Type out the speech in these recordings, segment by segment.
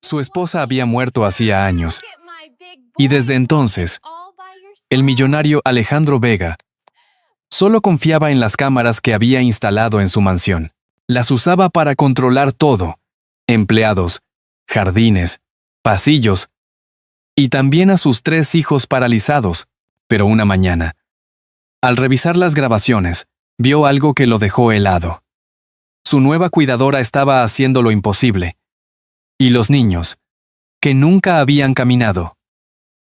Su esposa había muerto hacía años, y desde entonces, el millonario Alejandro Vega solo confiaba en las cámaras que había instalado en su mansión. Las usaba para controlar todo: empleados, jardines, pasillos, y también a sus 3 hijos paralizados. Pero una mañana, al revisar las grabaciones, vio algo que lo dejó helado. Su nueva cuidadora estaba haciendo lo imposible, y los niños, que nunca habían caminado,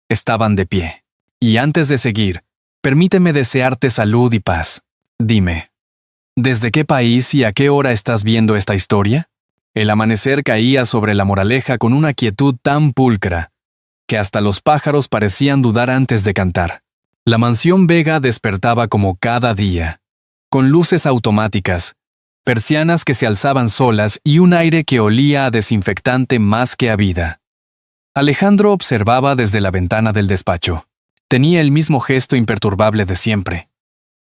estaban de pie. Y antes de seguir, permíteme desearte salud y paz. Dime, ¿desde qué país y a qué hora estás viendo esta historia? El amanecer caía sobre La Moraleja con una quietud tan pulcra que hasta los pájaros parecían dudar antes de cantar. La mansión Vega despertaba como cada día, con luces automáticas, persianas que se alzaban solas y un aire que olía a desinfectante más que a vida. Alejandro observaba desde la ventana del despacho. Tenía el mismo gesto imperturbable de siempre.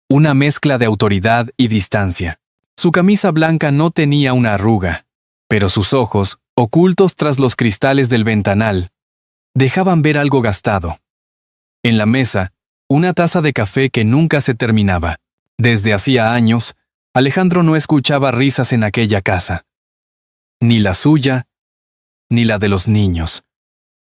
Una mezcla de autoridad y distancia. Su camisa blanca no tenía una arruga, pero sus ojos, ocultos tras los cristales del ventanal, dejaban ver algo gastado. En la mesa, una taza de café que nunca se terminaba. Desde hacía años, Alejandro no escuchaba risas en aquella casa. Ni la suya, ni la de los niños.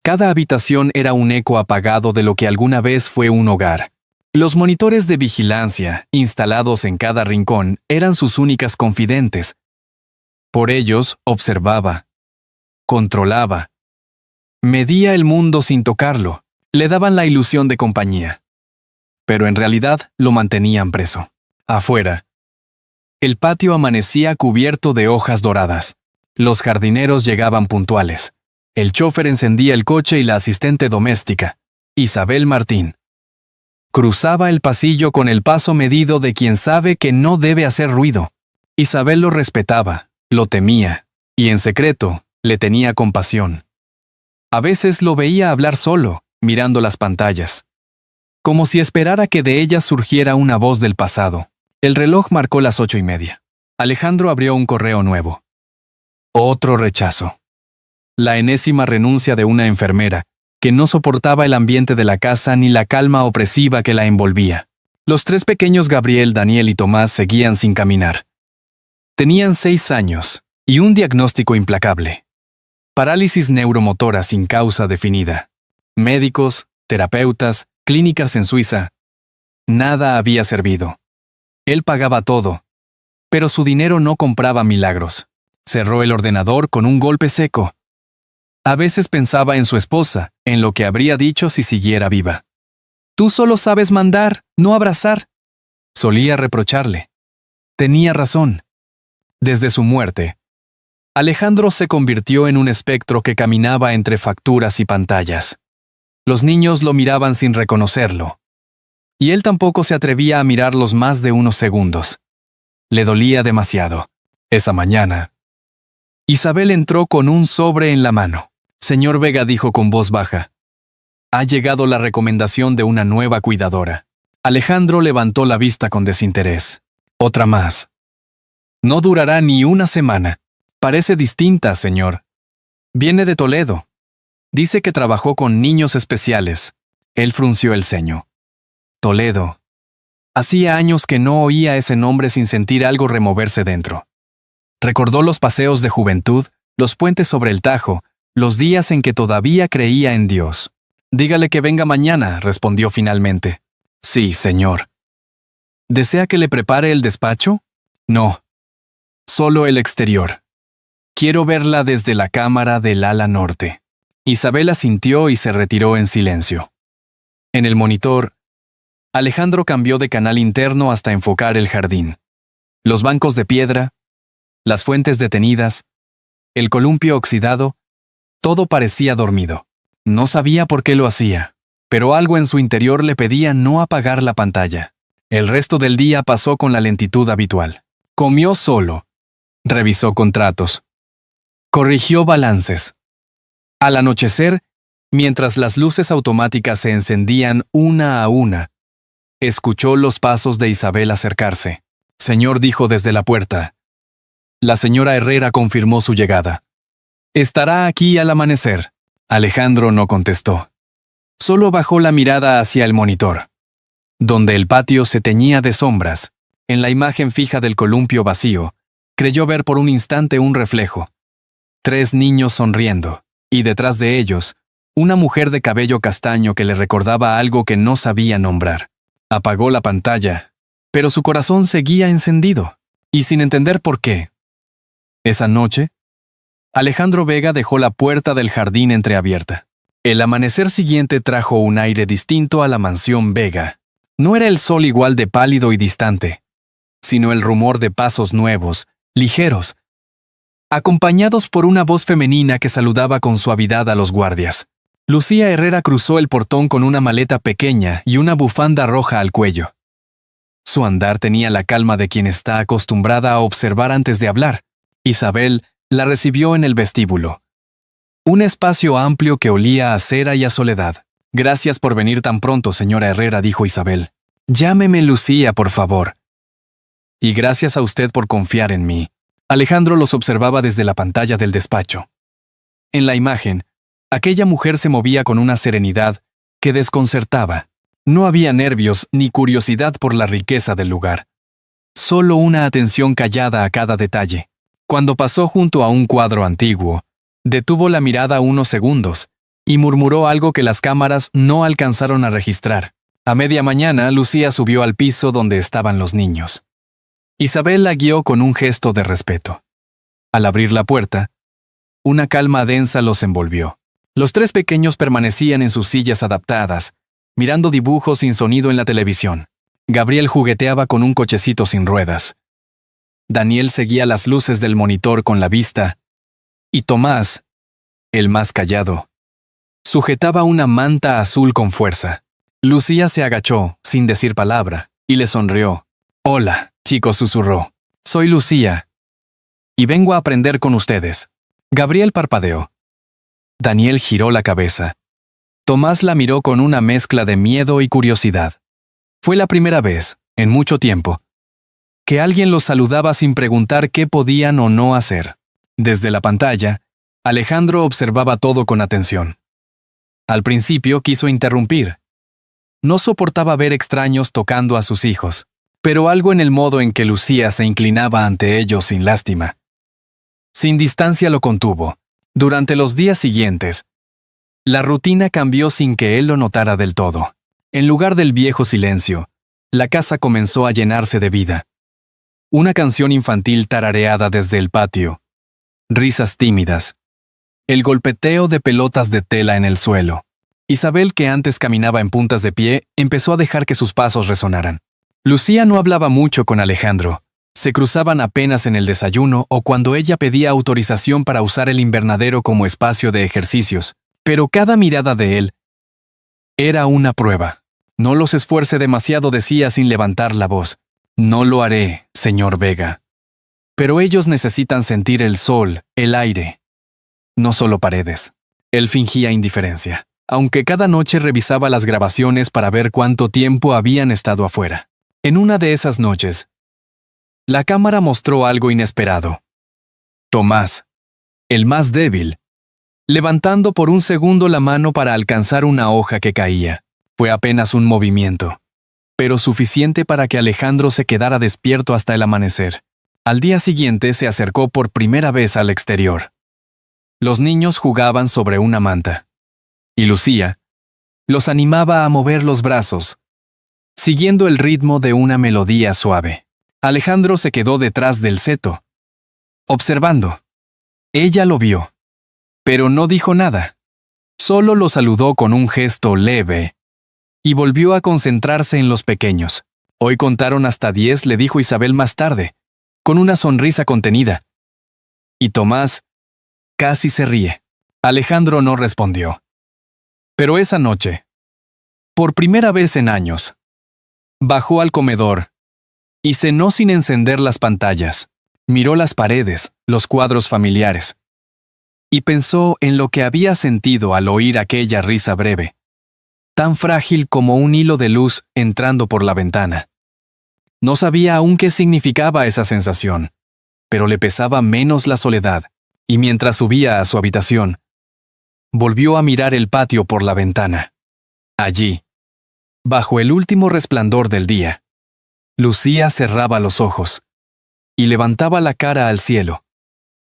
Cada habitación era un eco apagado de lo que alguna vez fue un hogar. Los monitores de vigilancia, instalados en cada rincón, eran sus únicas confidentes. Por ellos observaba, controlaba, medía el mundo sin tocarlo, le daban la ilusión de compañía. Pero en realidad lo mantenían preso. Afuera, el patio amanecía cubierto de hojas doradas. Los jardineros llegaban puntuales. El chofer encendía el coche y la asistente doméstica, Isabel Martín, cruzaba el pasillo con el paso medido de quien sabe que no debe hacer ruido. Isabel lo respetaba, lo temía, y en secreto le tenía compasión. A veces lo veía hablar solo, mirando las pantallas, como si esperara que de ellas surgiera una voz del pasado. El reloj marcó las 8:30. Alejandro abrió un correo nuevo. Otro rechazo. La enésima renuncia de una enfermera, que no soportaba el ambiente de la casa ni la calma opresiva que la envolvía. Los 3 pequeños Gabriel, Daniel y Tomás seguían sin caminar. Tenían 6 años y un diagnóstico implacable: parálisis neuromotora sin causa definida. Médicos, terapeutas, clínicas en Suiza. Nada había servido. Él pagaba todo, pero su dinero no compraba milagros. Cerró el ordenador con un golpe seco. A veces pensaba en su esposa, en lo que habría dicho si siguiera viva. «Tú solo sabes mandar, no abrazar», solía reprocharle. Tenía razón. Desde su muerte, Alejandro se convirtió en un espectro que caminaba entre facturas y pantallas. Los niños lo miraban sin reconocerlo, y él tampoco se atrevía a mirarlos más de unos segundos. Le dolía demasiado. Esa mañana, Isabel entró con un sobre en la mano. «Señor Vega», dijo con voz baja, «ha llegado la recomendación de una nueva cuidadora». Alejandro levantó la vista con desinterés. «Otra más. No durará ni una semana. Parece distinta, señor. Viene de Toledo. Dice que trabajó con niños especiales». Él frunció el ceño. Toledo. Hacía años que no oía ese nombre sin sentir algo removerse dentro. Recordó los paseos de juventud, los puentes sobre el Tajo, los días en que todavía creía en Dios. «Dígale que venga mañana», respondió finalmente. «Sí, señor». «¿Desea que le prepare el despacho?» «No. Solo el exterior. Quiero verla desde la cámara del ala norte». Isabel asintió y se retiró en silencio. En el monitor, Alejandro cambió de canal interno hasta enfocar el jardín. Los bancos de piedra, las fuentes detenidas, el columpio oxidado, todo parecía dormido. No sabía por qué lo hacía, pero algo en su interior le pedía no apagar la pantalla. El resto del día pasó con la lentitud habitual. Comió solo. Revisó contratos. Corrigió balances. Al anochecer, mientras las luces automáticas se encendían una a una, escuchó los pasos de Isabel acercarse. «Señor», dijo desde la puerta. La señora Herrera confirmó su llegada. Estará aquí al amanecer. Alejandro no contestó. Solo bajó la mirada hacia el monitor, donde el patio se teñía de sombras. En la imagen fija del columpio vacío, creyó ver por un instante un reflejo. 3 niños sonriendo, y detrás de ellos, una mujer de cabello castaño que le recordaba algo que no sabía nombrar. Apagó la pantalla, pero su corazón seguía encendido, y sin entender por qué. Esa noche, Alejandro Vega dejó la puerta del jardín entreabierta. El amanecer siguiente trajo un aire distinto a la mansión Vega. No era el sol igual de pálido y distante, sino el rumor de pasos nuevos, ligeros, acompañados por una voz femenina que saludaba con suavidad a los guardias. Lucía Herrera cruzó el portón con una maleta pequeña y una bufanda roja al cuello. Su andar tenía la calma de quien está acostumbrada a observar antes de hablar. Isabel la recibió en el vestíbulo. Un espacio amplio que olía a cera y a soledad. «Gracias por venir tan pronto, señora Herrera», dijo Isabel. «Llámeme Lucía, por favor». «Y gracias a usted por confiar en mí». Alejandro los observaba desde la pantalla del despacho. En la imagen, aquella mujer se movía con una serenidad que desconcertaba. No había nervios ni curiosidad por la riqueza del lugar. Solo una atención callada a cada detalle. Cuando pasó junto a un cuadro antiguo, detuvo la mirada unos segundos y murmuró algo que las cámaras no alcanzaron a registrar. A media mañana, Lucía subió al piso donde estaban los niños. Isabel la guió con un gesto de respeto. Al abrir la puerta, una calma densa los envolvió. Los 3 pequeños permanecían en sus sillas adaptadas, mirando dibujos sin sonido en la televisión. Gabriel jugueteaba con un cochecito sin ruedas. Daniel seguía las luces del monitor con la vista, y Tomás, el más callado, sujetaba una manta azul con fuerza. Lucía se agachó, sin decir palabra, y le sonrió. «Hola, chicos», susurró. «Soy Lucía, y vengo a aprender con ustedes». Gabriel parpadeó. Daniel giró la cabeza. Tomás la miró con una mezcla de miedo y curiosidad. Fue la primera vez, en mucho tiempo, que alguien los saludaba sin preguntar qué podían o no hacer. Desde la pantalla, Alejandro observaba todo con atención. Al principio quiso interrumpir. No soportaba ver extraños tocando a sus hijos, pero algo en el modo en que Lucía se inclinaba ante ellos sin lástima, sin distancia, lo contuvo. Durante los días siguientes, la rutina cambió sin que él lo notara del todo. En lugar del viejo silencio, la casa comenzó a llenarse de vida. Una canción infantil tarareada desde el patio. Risas tímidas. El golpeteo de pelotas de tela en el suelo. Isabel, que antes caminaba en puntas de pie, empezó a dejar que sus pasos resonaran. Lucía no hablaba mucho con Alejandro. Se cruzaban apenas en el desayuno o cuando ella pedía autorización para usar el invernadero como espacio de ejercicios. Pero cada mirada de él era una prueba. «No los esfuerce demasiado», decía sin levantar la voz. «No lo haré, señor Vega. Pero ellos necesitan sentir el sol, el aire, no solo paredes». Él fingía indiferencia, aunque cada noche revisaba las grabaciones para ver cuánto tiempo habían estado afuera. En una de esas noches, la cámara mostró algo inesperado. Tomás, el más débil, levantando por un segundo la mano para alcanzar una hoja que caía. Fue apenas un movimiento, pero suficiente para que Alejandro se quedara despierto hasta el amanecer. Al día siguiente se acercó por primera vez al exterior. Los niños jugaban sobre una manta, y Lucía los animaba a mover los brazos, siguiendo el ritmo de una melodía suave. Alejandro se quedó detrás del seto, observando. Ella lo vio, pero no dijo nada. Solo lo saludó con un gesto leve y volvió a concentrarse en los pequeños. «Hoy contaron hasta 10», le dijo Isabel más tarde, con una sonrisa contenida. Y Tomás casi se ríe. Alejandro no respondió. Pero esa noche, por primera vez en años, bajó al comedor y cenó sin encender las pantallas. Miró las paredes, los cuadros familiares, y pensó en lo que había sentido al oír aquella risa breve, tan frágil como un hilo de luz entrando por la ventana. No sabía aún qué significaba esa sensación, pero le pesaba menos la soledad. y mientras subía a su habitación, volvió a mirar el patio por la ventana. Allí, bajo el último resplandor del día, Lucía cerraba los ojos y levantaba la cara al cielo,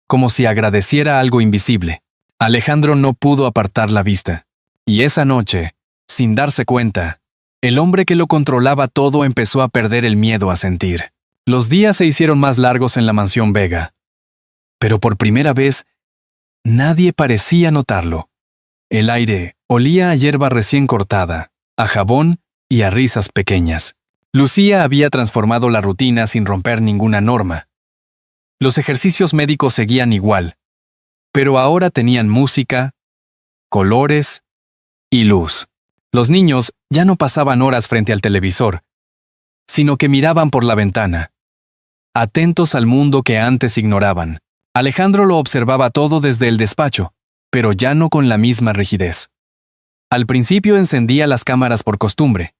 como si agradeciera algo invisible. Alejandro no pudo apartar la vista, y esa noche, sin darse cuenta, el hombre que lo controlaba todo empezó a perder el miedo a sentir. Los días se hicieron más largos en la mansión Vega, pero por primera vez, nadie parecía notarlo. El aire olía a hierba recién cortada, a jabón y a risas pequeñas. Lucía había transformado la rutina sin romper ninguna norma. Los ejercicios médicos seguían igual, pero ahora tenían música, colores y luz. Los niños ya no pasaban horas frente al televisor, sino que miraban por la ventana, atentos al mundo que antes ignoraban. Alejandro lo observaba todo desde el despacho, pero ya no con la misma rigidez. Al principio encendía las cámaras por costumbre.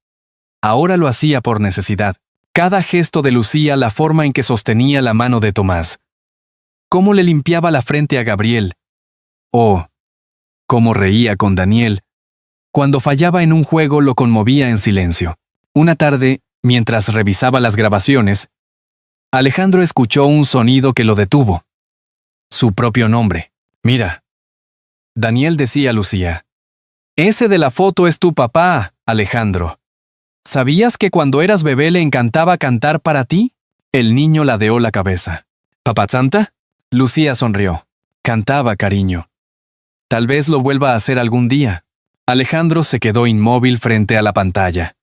Ahora lo hacía por necesidad. Cada gesto de Lucía, la forma en que sostenía la mano de Tomás, cómo le limpiaba la frente a Gabriel, o cómo reía con Daniel. Cuando fallaba en un juego lo conmovía en silencio. Una tarde, mientras revisaba las grabaciones, Alejandro escuchó un sonido que lo detuvo. Su propio nombre. «Mira». Daniel decía a Lucía. «Ese de la foto es tu papá, Alejandro. ¿Sabías que cuando eras bebé le encantaba cantar para ti?» El niño ladeó la cabeza. «¿Papá Santa?» Lucía sonrió. «Cantaba, cariño. Tal vez lo vuelva a hacer algún día». Alejandro se quedó inmóvil frente a la pantalla.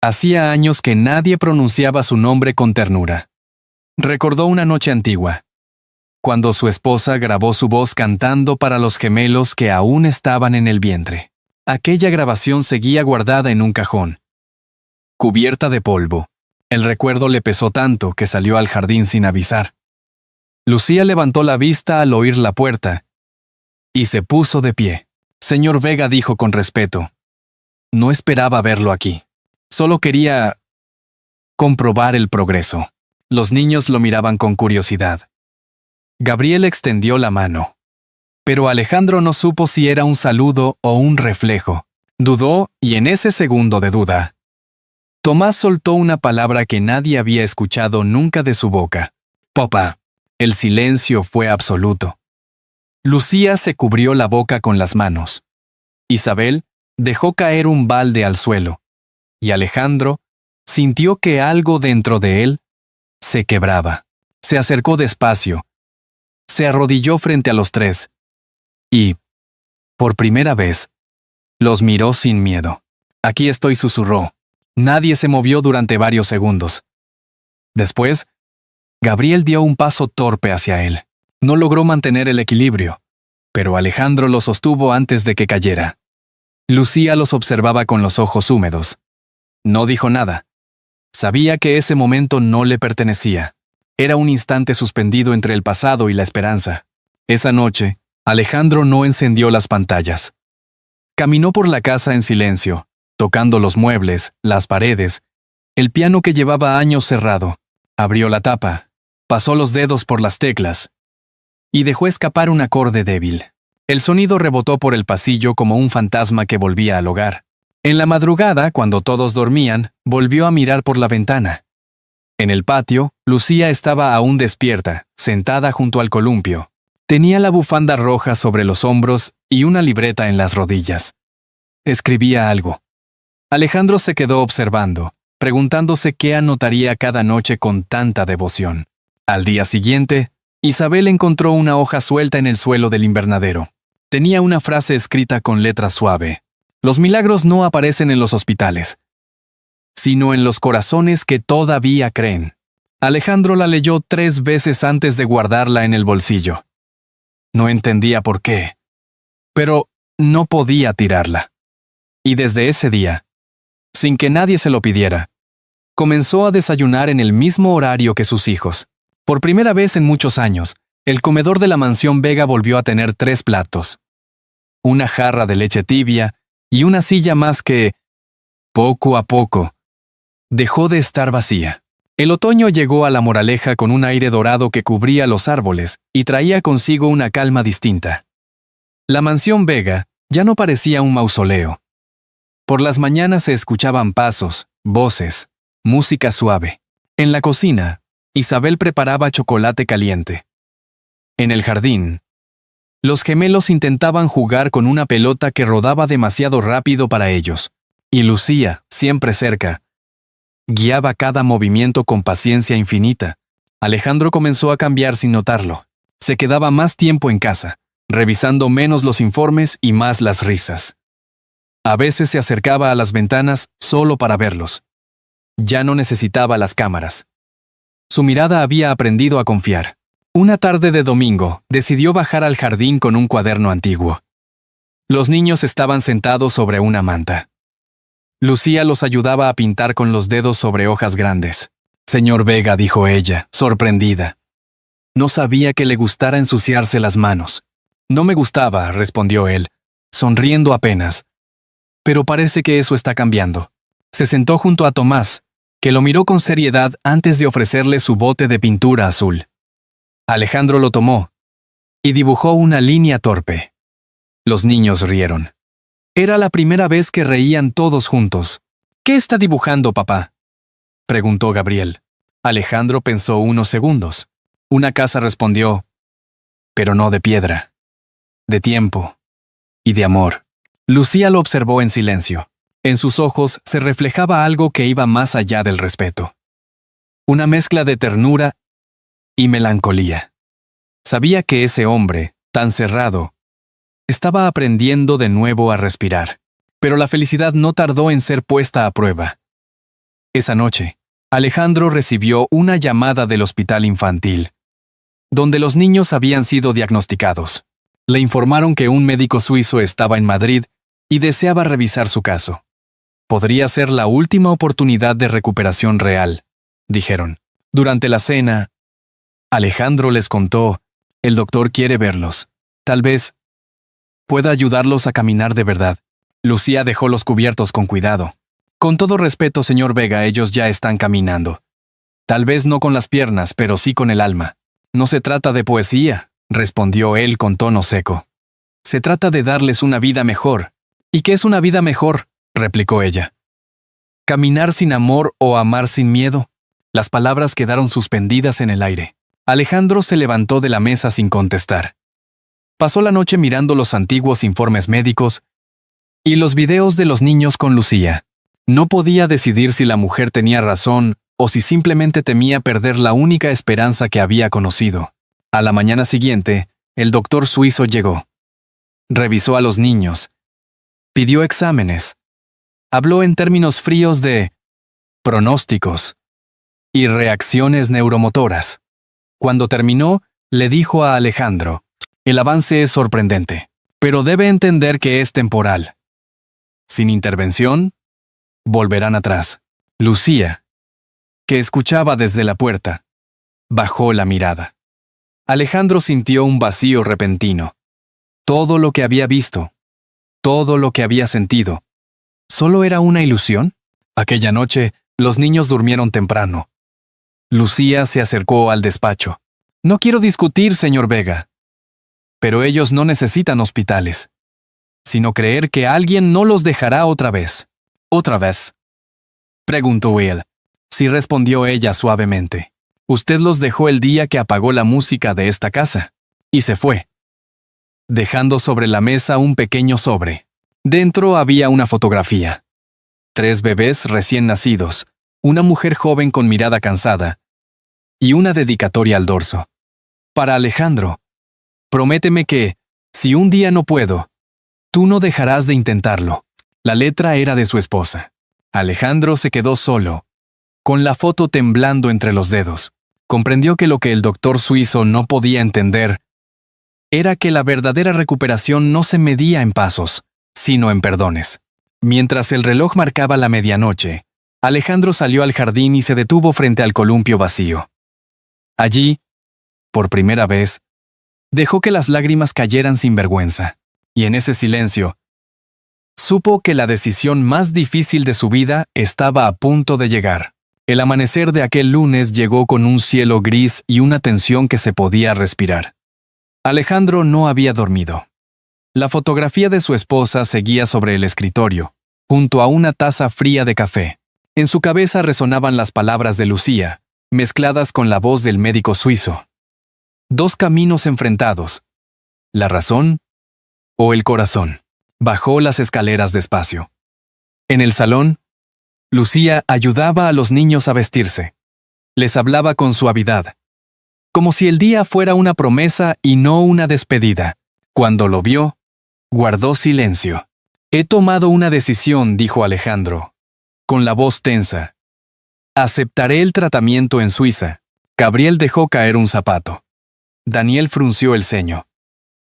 Hacía años que nadie pronunciaba su nombre con ternura. Recordó una noche antigua, cuando su esposa grabó su voz cantando para los gemelos que aún estaban en el vientre. Aquella grabación seguía guardada en un cajón, cubierta de polvo. El recuerdo le pesó tanto que salió al jardín sin avisar. Lucía levantó la vista al oír la puerta y se puso de pie. «Señor Vega», dijo con respeto. No esperaba verlo aquí. Solo quería comprobar el progreso. Los niños lo miraban con curiosidad. Gabriel extendió la mano, pero Alejandro no supo si era un saludo o un reflejo. Dudó, y en ese segundo de duda, Tomás soltó una palabra que nadie había escuchado nunca de su boca. «Papá». El silencio fue absoluto. Lucía se cubrió la boca con las manos. Isabel dejó caer un balde al suelo, y Alejandro sintió que algo dentro de él se quebraba. Se acercó despacio, se arrodilló frente a los tres, y, por primera vez, los miró sin miedo. «Aquí estoy», susurró. Nadie se movió durante varios segundos. Después, Gabriel dio un paso torpe hacia él. No logró mantener el equilibrio, pero Alejandro lo sostuvo antes de que cayera. Lucía los observaba con los ojos húmedos. No dijo nada. Sabía que ese momento no le pertenecía. Era un instante suspendido entre el pasado y la esperanza. Esa noche, Alejandro no encendió las pantallas. Caminó por la casa en silencio, tocando los muebles, las paredes, el piano que llevaba años cerrado. Abrió la tapa, pasó los dedos por las teclas y dejó escapar un acorde débil. El sonido rebotó por el pasillo como un fantasma que volvía al hogar. En la madrugada, cuando todos dormían, volvió a mirar por la ventana. En el patio, Lucía estaba aún despierta, sentada junto al columpio. Tenía la bufanda roja sobre los hombros y una libreta en las rodillas. Escribía algo. Alejandro se quedó observando, preguntándose qué anotaría cada noche con tanta devoción. Al día siguiente, Isabel encontró una hoja suelta en el suelo del invernadero. Tenía una frase escrita con letra suave. «Los milagros no aparecen en los hospitales, sino en los corazones que todavía creen». Alejandro la leyó 3 veces antes de guardarla en el bolsillo. No entendía por qué, pero no podía tirarla. Y desde ese día, sin que nadie se lo pidiera, comenzó a desayunar en el mismo horario que sus hijos. Por primera vez en muchos años, el comedor de la mansión Vega volvió a tener 3 platos, una jarra de leche tibia y una silla más que, poco a poco, dejó de estar vacía. El otoño llegó a La Moraleja con un aire dorado que cubría los árboles y traía consigo una calma distinta. La mansión Vega ya no parecía un mausoleo. Por las mañanas se escuchaban pasos, voces, música suave. En la cocina, Isabel preparaba chocolate caliente. En el jardín, los gemelos intentaban jugar con una pelota que rodaba demasiado rápido para ellos, y Lucía, siempre cerca, guiaba cada movimiento con paciencia infinita. Alejandro comenzó a cambiar sin notarlo. Se quedaba más tiempo en casa, revisando menos los informes y más las risas. A veces se acercaba a las ventanas solo para verlos. Ya no necesitaba las cámaras. Su mirada había aprendido a confiar. Una tarde de domingo, decidió bajar al jardín con un cuaderno antiguo. Los niños estaban sentados sobre una manta. Lucía los ayudaba a pintar con los dedos sobre hojas grandes. «Señor Vega», dijo ella, sorprendida. No sabía que le gustara ensuciarse las manos. «No me gustaba», respondió él, sonriendo apenas. «Pero parece que eso está cambiando». Se sentó junto a Tomás, que lo miró con seriedad antes de ofrecerle su bote de pintura azul. Alejandro lo tomó y dibujó una línea torpe. Los niños rieron. Era la primera vez que reían todos juntos. «¿Qué está dibujando, papá?», preguntó Gabriel. Alejandro pensó unos segundos. «Una casa», respondió, «pero no de piedra, de tiempo y de amor». Lucía lo observó en silencio. En sus ojos se reflejaba algo que iba más allá del respeto. Una mezcla de ternura y melancolía. Sabía que ese hombre, tan cerrado, estaba aprendiendo de nuevo a respirar. Pero la felicidad no tardó en ser puesta a prueba. Esa noche, Alejandro recibió una llamada del hospital infantil, donde los niños habían sido diagnosticados. Le informaron que un médico suizo estaba en Madrid y deseaba revisar su caso. Podría ser la última oportunidad de recuperación real, dijeron. Durante la cena, Alejandro les contó: «El doctor quiere verlos. Tal vez pueda ayudarlos a caminar de verdad». Lucía dejó los cubiertos con cuidado. «Con todo respeto, señor Vega, ellos ya están caminando. Tal vez no con las piernas, pero sí con el alma». «No se trata de poesía», respondió él con tono seco. «Se trata de darles una vida mejor». «¿Y qué es una vida mejor?», replicó ella. «¿Caminar sin amor o amar sin miedo?». Las palabras quedaron suspendidas en el aire. Alejandro se levantó de la mesa sin contestar. Pasó la noche mirando los antiguos informes médicos y los videos de los niños con Lucía. No podía decidir si la mujer tenía razón o si simplemente temía perder la única esperanza que había conocido. A la mañana siguiente, el doctor suizo llegó. Revisó a los niños. Pidió exámenes. Habló en términos fríos de pronósticos y reacciones neuromotoras. Cuando terminó, le dijo a Alejandro: «El avance es sorprendente, pero debe entender que es temporal. Sin intervención, volverán atrás». Lucía, que escuchaba desde la puerta, bajó la mirada. Alejandro sintió un vacío repentino. Todo lo que había visto, todo lo que había sentido, ¿solo era una ilusión? Aquella noche, los niños durmieron temprano. Lucía se acercó al despacho. «No quiero discutir, señor Vega, pero ellos no necesitan hospitales, sino creer que alguien no los dejará otra vez». «¿Otra vez?», preguntó él. «Sí», respondió ella suavemente. «Usted los dejó el día que apagó la música de esta casa». Y se fue, dejando sobre la mesa un pequeño sobre. Dentro había una fotografía. 3 bebés recién nacidos, una mujer joven con mirada cansada, y una dedicatoria al dorso. «Para Alejandro. Prométeme que, si un día no puedo, tú no dejarás de intentarlo». La letra era de su esposa. Alejandro se quedó solo, con la foto temblando entre los dedos. Comprendió que lo que el doctor suizo no podía entender era que la verdadera recuperación no se medía en pasos, sino en perdones. Mientras el reloj marcaba la medianoche, Alejandro salió al jardín y se detuvo frente al columpio vacío. Allí, por primera vez, dejó que las lágrimas cayeran sin vergüenza, y en ese silencio, supo que la decisión más difícil de su vida estaba a punto de llegar. El amanecer de aquel lunes llegó con un cielo gris y una tensión que se podía respirar. Alejandro no había dormido. La fotografía de su esposa seguía sobre el escritorio, junto a una taza fría de café. En su cabeza resonaban las palabras de Lucía, mezcladas con la voz del médico suizo. Dos caminos enfrentados. ¿La razón o el corazón? Bajó las escaleras despacio. En el salón, Lucía ayudaba a los niños a vestirse. Les hablaba con suavidad, como si el día fuera una promesa y no una despedida. Cuando lo vio, guardó silencio. «He tomado una decisión», dijo Alejandro, con la voz tensa. «Aceptaré el tratamiento en Suiza». Gabriel dejó caer un zapato. Daniel frunció el ceño.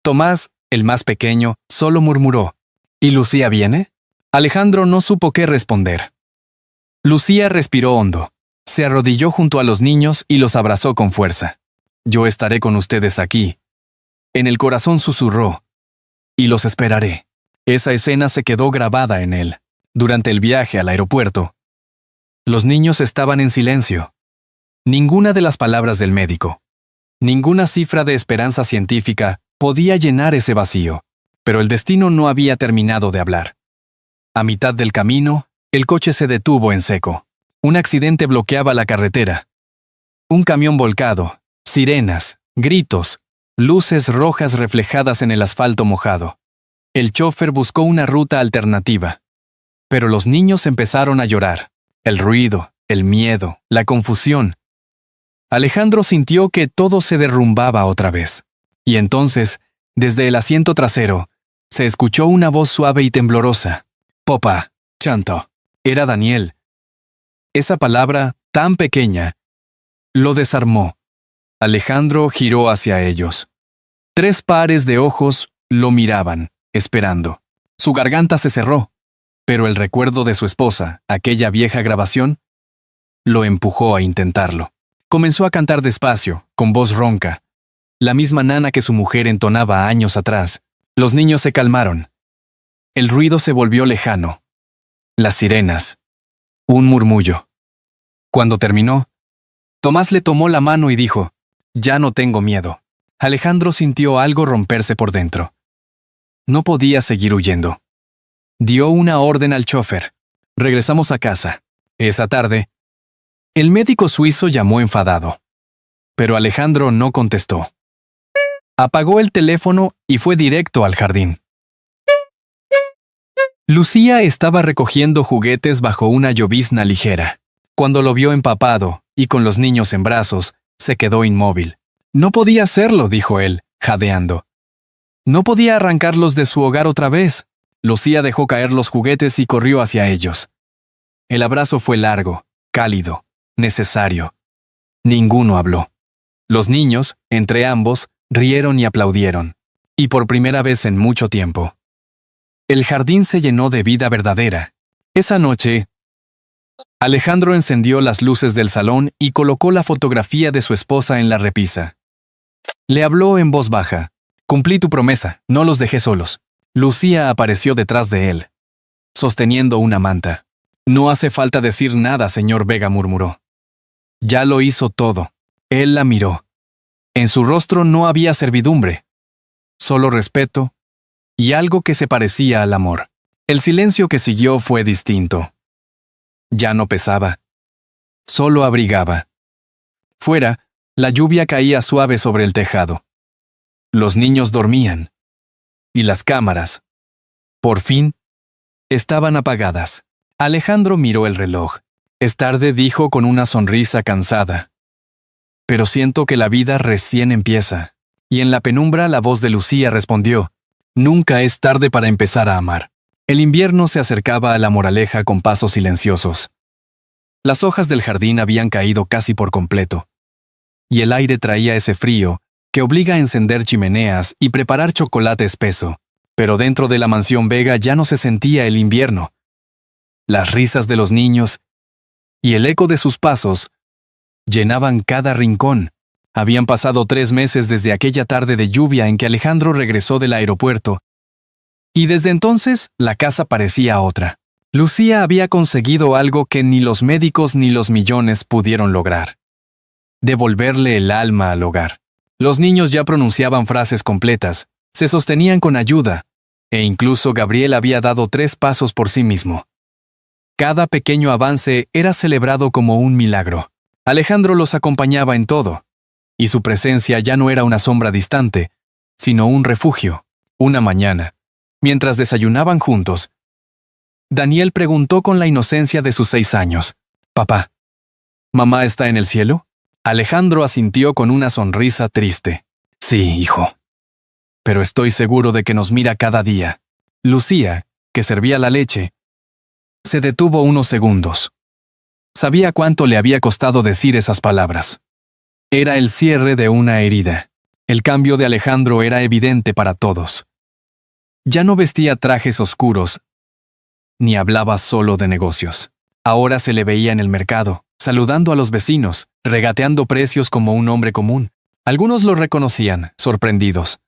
Tomás, el más pequeño, solo murmuró: «¿Y Lucía viene?». Alejandro no supo qué responder. Lucía respiró hondo. Se arrodilló junto a los niños y los abrazó con fuerza. «Yo estaré con ustedes aquí». En el corazón susurró: «Y los esperaré». Esa escena se quedó grabada en él. Durante el viaje al aeropuerto, los niños estaban en silencio. Ninguna de las palabras del médico, ninguna cifra de esperanza científica podía llenar ese vacío, pero el destino no había terminado de hablar. A mitad del camino, el coche se detuvo en seco. Un accidente bloqueaba la carretera. Un camión volcado, sirenas, gritos, luces rojas reflejadas en el asfalto mojado. El chofer buscó una ruta alternativa. Pero los niños empezaron a llorar. El ruido, el miedo, la confusión. Alejandro sintió que todo se derrumbaba otra vez. Y entonces, desde el asiento trasero, se escuchó una voz suave y temblorosa. «Papá, chanto». Era Daniel. Esa palabra, tan pequeña, lo desarmó. Alejandro giró hacia ellos. 3 pares de ojos lo miraban, esperando. Su garganta se cerró, pero el recuerdo de su esposa, aquella vieja grabación, lo empujó a intentarlo. Comenzó a cantar despacio, con voz ronca, la misma nana que su mujer entonaba años atrás. Los niños se calmaron. El ruido se volvió lejano. Las sirenas. Un murmullo. Cuando terminó, Tomás le tomó la mano y dijo: «Ya no tengo miedo». Alejandro sintió algo romperse por dentro. No podía seguir huyendo. Dio una orden al chofer. «Regresamos a casa». Esa tarde, el médico suizo llamó enfadado. Pero Alejandro no contestó. Apagó el teléfono y fue directo al jardín. Lucía estaba recogiendo juguetes bajo una llovizna ligera. Cuando lo vio empapado y con los niños en brazos, se quedó inmóvil. «No podía hacerlo», dijo él, jadeando. «No podía arrancarlos de su hogar otra vez». Lucía dejó caer los juguetes y corrió hacia ellos. El abrazo fue largo, cálido, necesario. Ninguno habló. Los niños, entre ambos, rieron y aplaudieron. Y por primera vez en mucho tiempo, el jardín se llenó de vida verdadera. Esa noche, Alejandro encendió las luces del salón y colocó la fotografía de su esposa en la repisa. Le habló en voz baja: «Cumplí tu promesa, no los dejé solos». Lucía apareció detrás de él, sosteniendo una manta. «No hace falta decir nada, señor Vega», murmuró. Ya lo hizo todo. Él la miró. En su rostro no había servidumbre, solo respeto y algo que se parecía al amor. El silencio que siguió fue distinto. Ya no pesaba, solo abrigaba. Fuera, la lluvia caía suave sobre el tejado. Los niños dormían. Y las cámaras, por fin, estaban apagadas. Alejandro miró el reloj. «Es tarde», dijo con una sonrisa cansada. «Pero siento que la vida recién empieza». Y en la penumbra la voz de Lucía respondió: «Nunca es tarde para empezar a amar». El invierno se acercaba a la moraleja con pasos silenciosos. Las hojas del jardín habían caído casi por completo. Y el aire traía ese frío que obliga a encender chimeneas y preparar chocolate espeso. Pero dentro de la mansión Vega ya no se sentía el invierno. Las risas de los niños y el eco de sus pasos llenaban cada rincón. Habían pasado 3 meses desde aquella tarde de lluvia en que Alejandro regresó del aeropuerto, y desde entonces la casa parecía otra. Lucía había conseguido algo que ni los médicos ni los millones pudieron lograr: devolverle el alma al hogar. Los niños ya pronunciaban frases completas, se sostenían con ayuda, e incluso Gabriel había dado 3 pasos por sí mismo. Cada pequeño avance era celebrado como un milagro. Alejandro los acompañaba en todo, y su presencia ya no era una sombra distante, sino un refugio. Una mañana, mientras desayunaban juntos, Daniel preguntó con la inocencia de sus 6 años: «Papá, ¿mamá está en el cielo?». Alejandro asintió con una sonrisa triste. «Sí, hijo. Pero estoy seguro de que nos mira cada día». Lucía, que servía la leche, se detuvo unos segundos. Sabía cuánto le había costado decir esas palabras. Era el cierre de una herida. El cambio de Alejandro era evidente para todos. Ya no vestía trajes oscuros, ni hablaba solo de negocios. Ahora se le veía en el mercado, saludando a los vecinos, regateando precios como un hombre común. Algunos lo reconocían, sorprendidos.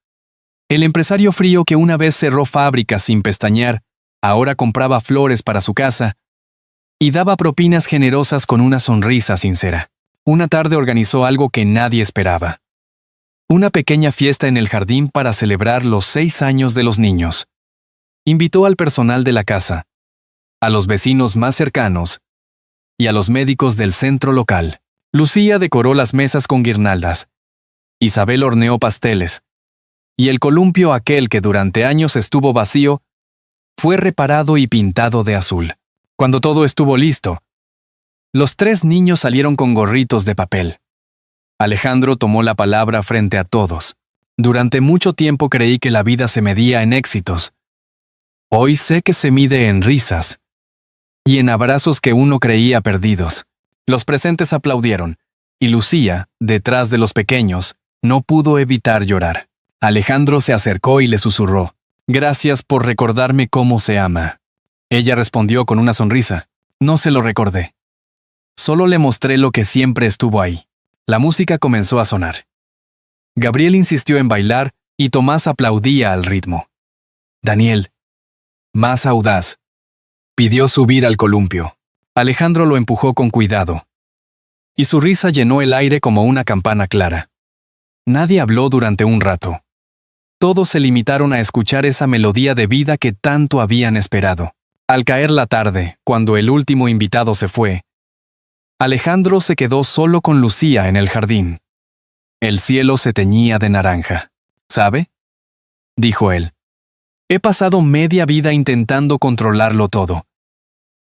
El empresario frío que una vez cerró fábricas sin pestañear, ahora compraba flores para su casa y daba propinas generosas con una sonrisa sincera. Una tarde organizó algo que nadie esperaba: una pequeña fiesta en el jardín para celebrar los 6 años de los niños. Invitó al personal de la casa, a los vecinos más cercanos y a los médicos del centro local. Lucía decoró las mesas con guirnaldas. Isabel horneó pasteles. Y el columpio, aquel que durante años estuvo vacío, fue reparado y pintado de azul. Cuando todo estuvo listo, los 3 niños salieron con gorritos de papel. Alejandro tomó la palabra frente a todos. «Durante mucho tiempo creí que la vida se medía en éxitos. Hoy sé que se mide en risas y en abrazos que uno creía perdidos». Los presentes aplaudieron, y Lucía, detrás de los pequeños, no pudo evitar llorar. Alejandro se acercó y le susurró: «Gracias por recordarme cómo se ama». Ella respondió con una sonrisa: «No se lo recordé. Solo le mostré lo que siempre estuvo ahí». La música comenzó a sonar. Gabriel insistió en bailar y Tomás aplaudía al ritmo. Daniel, más audaz, pidió subir al columpio. Alejandro lo empujó con cuidado, y su risa llenó el aire como una campana clara. Nadie habló durante un rato. Todos se limitaron a escuchar esa melodía de vida que tanto habían esperado. Al caer la tarde, cuando el último invitado se fue, Alejandro se quedó solo con Lucía en el jardín. El cielo se teñía de naranja. «¿Sabe?», dijo él. «He pasado media vida intentando controlarlo todo.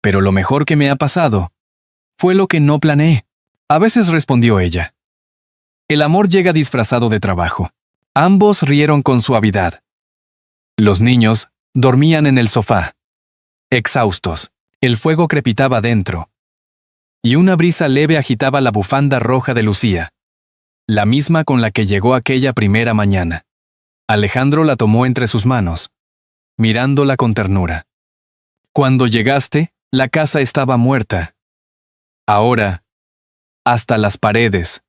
Pero lo mejor que me ha pasado fue lo que no planeé». «A veces», respondió ella. «El amor llega disfrazado de trabajo». Ambos rieron con suavidad. Los niños dormían en el sofá, exhaustos. El fuego crepitaba dentro, y una brisa leve agitaba la bufanda roja de Lucía, la misma con la que llegó aquella primera mañana. Alejandro la tomó entre sus manos, mirándola con ternura. «Cuando llegaste, la casa estaba muerta. Ahora, hasta las paredes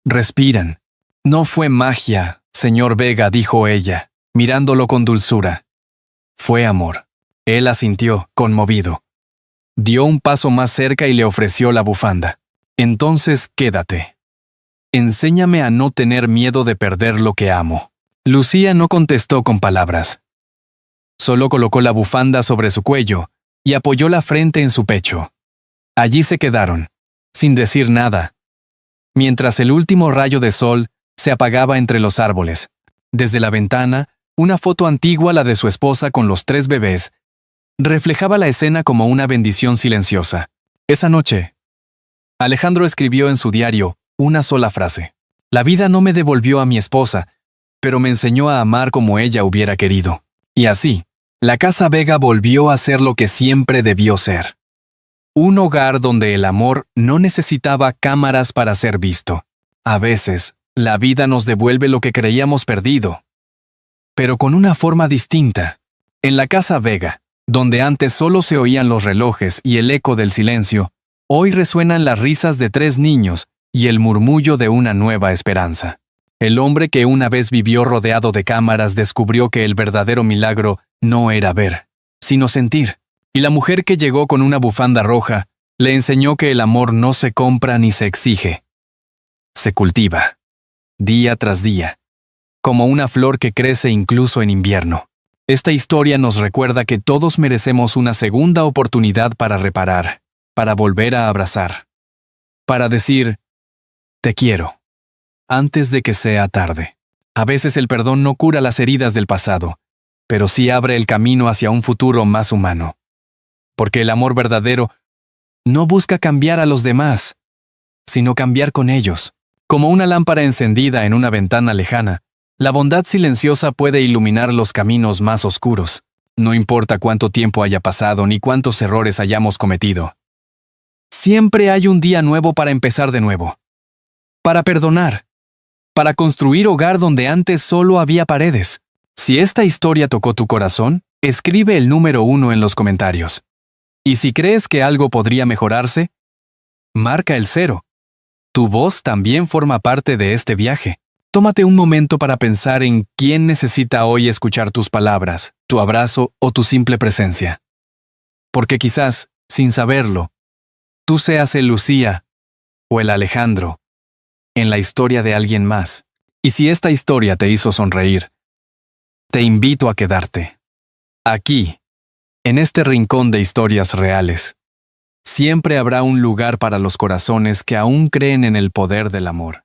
respiran». «No fue magia, señor Vega», dijo ella, mirándolo con dulzura. «Fue amor». Él asintió, conmovido. Dio un paso más cerca y le ofreció la bufanda. «Entonces quédate. Enséñame a no tener miedo de perder lo que amo». Lucía no contestó con palabras. Solo colocó la bufanda sobre su cuello y apoyó la frente en su pecho. Allí se quedaron, sin decir nada, mientras el último rayo de sol se apagaba entre los árboles. Desde la ventana, una foto antigua, la de su esposa con los 3 bebés, reflejaba la escena como una bendición silenciosa. Esa noche, Alejandro escribió en su diario una sola frase: «La vida no me devolvió a mi esposa, pero me enseñó a amar como ella hubiera querido». Y así, la Casa Vega volvió a ser lo que siempre debió ser. Un hogar donde el amor no necesitaba cámaras para ser visto. A veces, la vida nos devuelve lo que creíamos perdido, pero con una forma distinta. En la Casa Vega, donde antes solo se oían los relojes y el eco del silencio, hoy resuenan las risas de 3 niños y el murmullo de una nueva esperanza. El hombre que una vez vivió rodeado de cámaras descubrió que el verdadero milagro no era ver, sino sentir. Y la mujer que llegó con una bufanda roja le enseñó que el amor no se compra ni se exige. Se cultiva, día tras día, como una flor que crece incluso en invierno. Esta historia nos recuerda que todos merecemos una segunda oportunidad para reparar, para volver a abrazar, para decir, te quiero, antes de que sea tarde. A veces el perdón no cura las heridas del pasado, pero sí abre el camino hacia un futuro más humano. Porque el amor verdadero no busca cambiar a los demás, sino cambiar con ellos. Como una lámpara encendida en una ventana lejana, la bondad silenciosa puede iluminar los caminos más oscuros. No importa cuánto tiempo haya pasado ni cuántos errores hayamos cometido. Siempre hay un día nuevo para empezar de nuevo. Para perdonar. Para construir hogar donde antes solo había paredes. Si esta historia tocó tu corazón, escribe el número 1 en los comentarios. Y si crees que algo podría mejorarse, marca el 0. Tu voz también forma parte de este viaje. Tómate un momento para pensar en quién necesita hoy escuchar tus palabras, tu abrazo o tu simple presencia. Porque quizás, sin saberlo, tú seas el Lucía o el Alejandro en la historia de alguien más. Y si esta historia te hizo sonreír, te invito a quedarte. Aquí, en este rincón de historias reales, siempre habrá un lugar para los corazones que aún creen en el poder del amor.